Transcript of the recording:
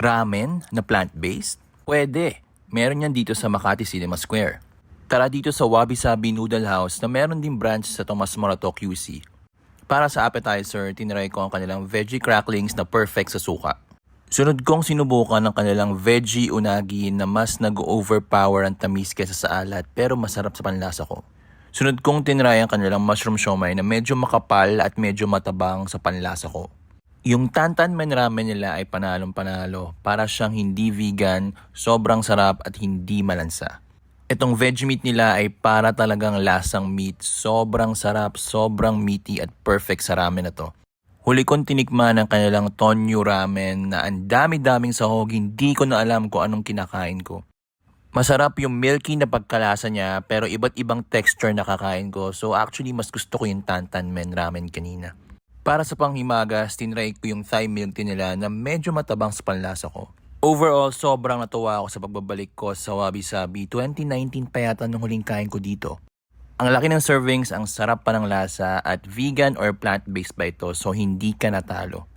Ramen na plant-based? Pwede. Meron yan dito sa Makati Cinema Square. Tara dito sa Wabi Sabi Noodle House na meron din branch sa Tomas Morato QC. Para sa appetizer, tinry ko ang kanilang veggie cracklings na perfect sa suka. Sunod kong sinubukan ang kanilang veggie unagi na mas nag-overpower ang tamis kesa sa alat pero masarap sa panlasa ko. Sunod kong tinry ang kanilang mushroom siomai na medyo makapal at medyo matabang sa panlasa ko. Yung Tantan Men Ramen nila ay panalong-panalo. Para siyang hindi vegan, sobrang sarap at hindi malansa. Itong veggie meat nila ay para talagang lasang meat. Sobrang sarap, sobrang meaty at perfect sa ramen na to. Huli kong tinikman ang kanilang Tonyu Ramen na ang dami-daming sahog, hindi ko na alam kung anong kinakain ko. Masarap yung milky na pagkalasa niya pero iba't ibang texture na kakain ko. So actually mas gusto ko yung Tantan Men Ramen kanina. Para sa panghimagas, tinry ko yung Thai milk tea nila na medyo matabang sa panlasa ko. Overall, sobrang natuwa ako sa pagbabalik ko sa Wabi Sabi. 2019 pa yata nung huling kain ko dito. Ang laki ng servings, ang sarap pa ng lasa at vegan or plant-based ba ito so hindi ka natalo.